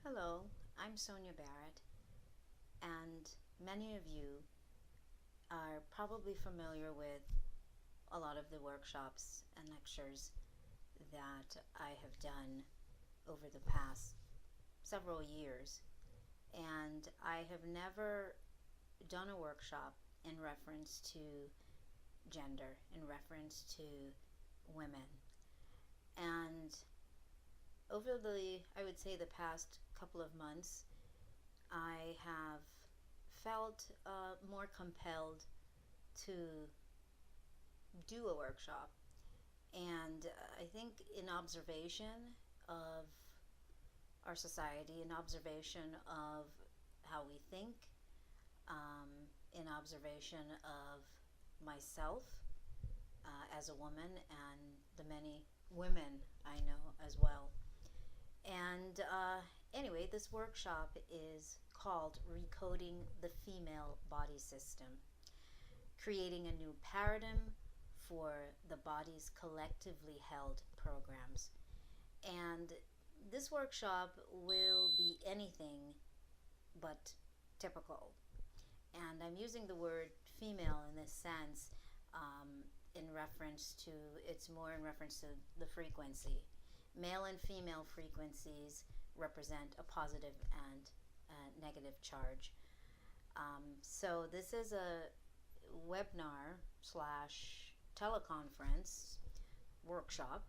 Hello, I'm Sonia Barrett, and many of you are probably familiar with a lot of the workshops and lectures that I have done over the past several years. And I have never done a workshop in reference to gender, in reference to women. And over I would say, the past couple of months, I have felt more compelled to do a workshop. And I think in observation of our society, in observation of how we think, in observation of myself as a woman and the many women I know as well. And anyway, this workshop is called Recoding the Female Body System, creating a new paradigm for the body's collectively held programs. And this workshop will be anything but typical. And I'm using the word female in this sense it's more in reference to the frequency. Male and female frequencies represent a positive and negative charge. So this is a webinar slash teleconference workshop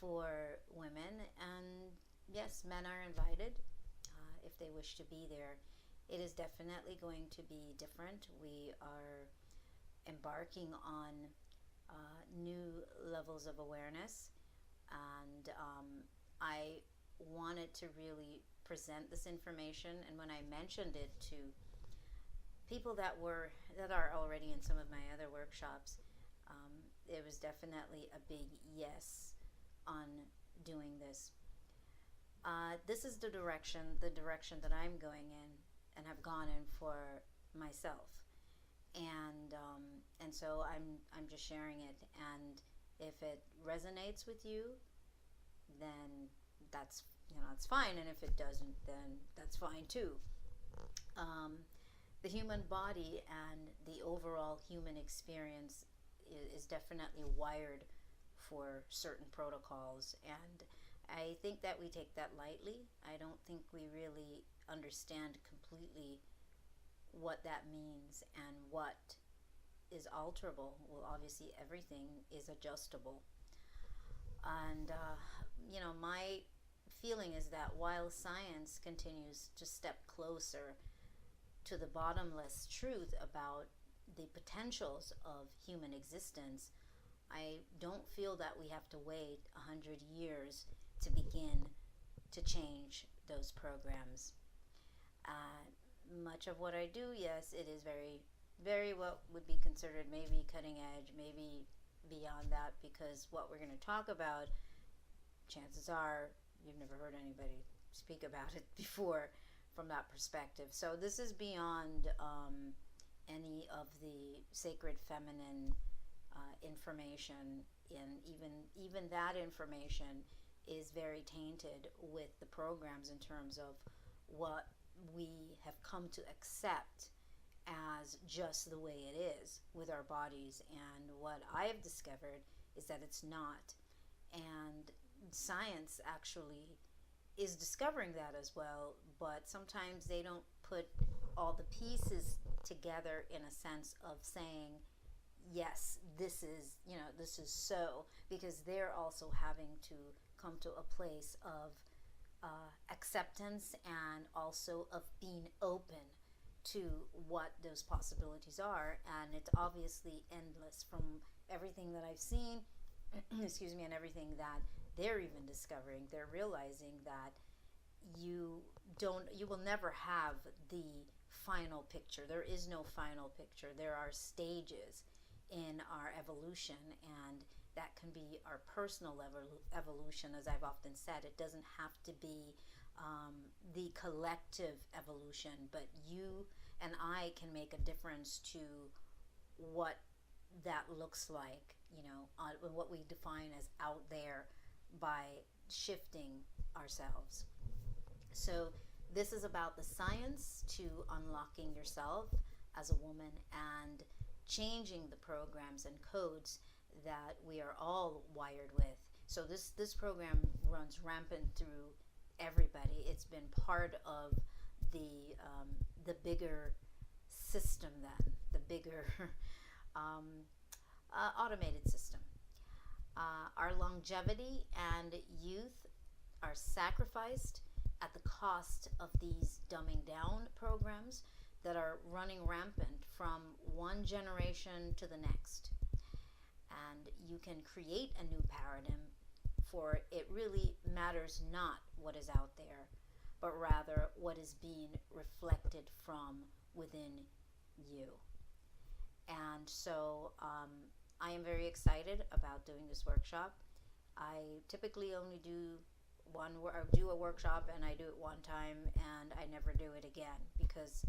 for women, and yes, men are invited if they wish to be there. It is definitely going to be different. We are embarking on new levels of awareness, and I wanted to really present this information. And when I mentioned it to people that are already in some of my other workshops, it was definitely a big yes on doing this. This is the direction that I'm going in and have gone in for myself, and so I'm just sharing it. And if it resonates with you, then that's it's fine, and if it doesn't, then that's fine too. The human body and the overall human experience is definitely wired for certain protocols, and I think that we take that lightly. I don't think we really understand completely what that means and what is alterable. Well, obviously everything is adjustable. And my feeling is that while science continues to step closer to the bottomless truth about the potentials of human existence, I don't feel that we have to wait 100 years to begin to change those programs. Much of what I do, yes, it is very, very what would be considered maybe cutting edge, maybe beyond that, because what we're going to talk about, chances are you've never heard anybody speak about it before from that perspective. So this is beyond any of the sacred feminine information, and even that information is very tainted with the programs in terms of what we have come to accept as just the way it is with our bodies. And what I have discovered is that it's not. And science actually is discovering that as well, but sometimes they don't put all the pieces together in a sense of saying, yes, this is so, because they're also having to come to a place of acceptance, and also of being open to what those possibilities are. And it's obviously endless from everything that I've seen excuse me, and everything that they're even discovering. They're realizing that you will never have the final picture. There is no final picture. There are stages in our evolution, and that can be our personal evolution. As I've often said, it doesn't have to be the collective evolution, but you and I can make a difference to what that looks like, what we define as out there, by shifting ourselves. So this is about the science to unlocking yourself as a woman and changing the programs and codes that we are all wired with. So this program runs rampant through everybody. It's been part of the bigger system, then the bigger automated system. Our longevity and youth are sacrificed at the cost of these dumbing down programs that are running rampant from one generation to the next. And you can create a new paradigm, for it really matters not what is out there, but rather what is being reflected from within you. And so I am very excited about doing this workshop. I typically only do a workshop, and I do it one time and I never do it again, because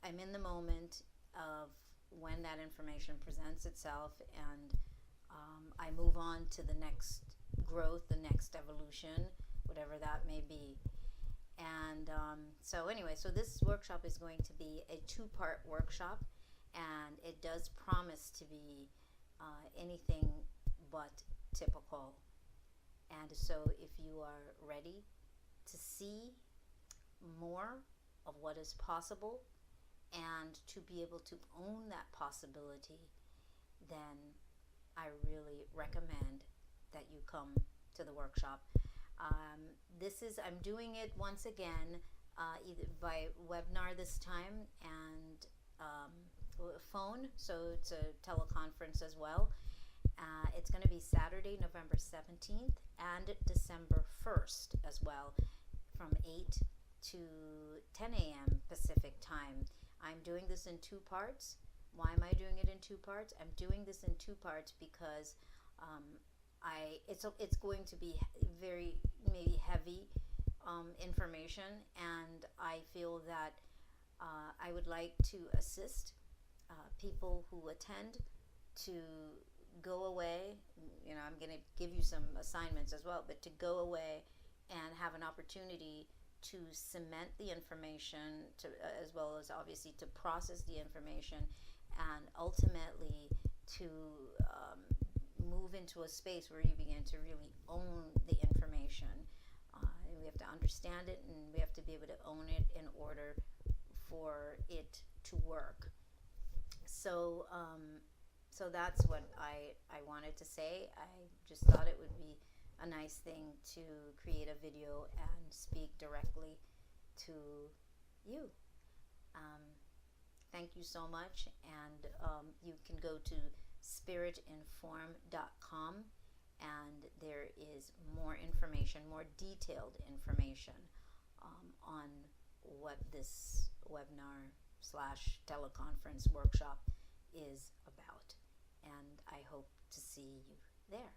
I'm in the moment of when that information presents itself, and I move on to the next growth, the next evolution, whatever that may be. And so this workshop is going to be a 2-part workshop, and it does promise to be anything but typical. And so if you are ready to see more of what is possible and to be able to own that possibility, then I really recommend that you come to the workshop. I'm doing it once again, either by webinar this time and phone, so it's a teleconference as well. It's going to be Saturday, November 17th and December 1st as well, from 8 to 10 a.m. Pacific time. I'm doing this in 2 parts. Why am I doing it in 2 parts? I'm doing this in 2 parts because it's going to be very maybe heavy information, and I feel that I would like to assist people who attend to go away. I'm going to give you some assignments as well, but to go away and have an opportunity to cement the information, as well as obviously to process the information, and ultimately to move into a space where you begin to really own the information. We have to understand it, and we have to be able to own it in order for it to work. So that's what I wanted to say. I just thought it would be a nice thing to create a video and speak directly to you. Thank you so much, and you can go to spiritinform.com, and there is more information, more detailed information on what this webinar/teleconference workshop is about. And I hope to see you there.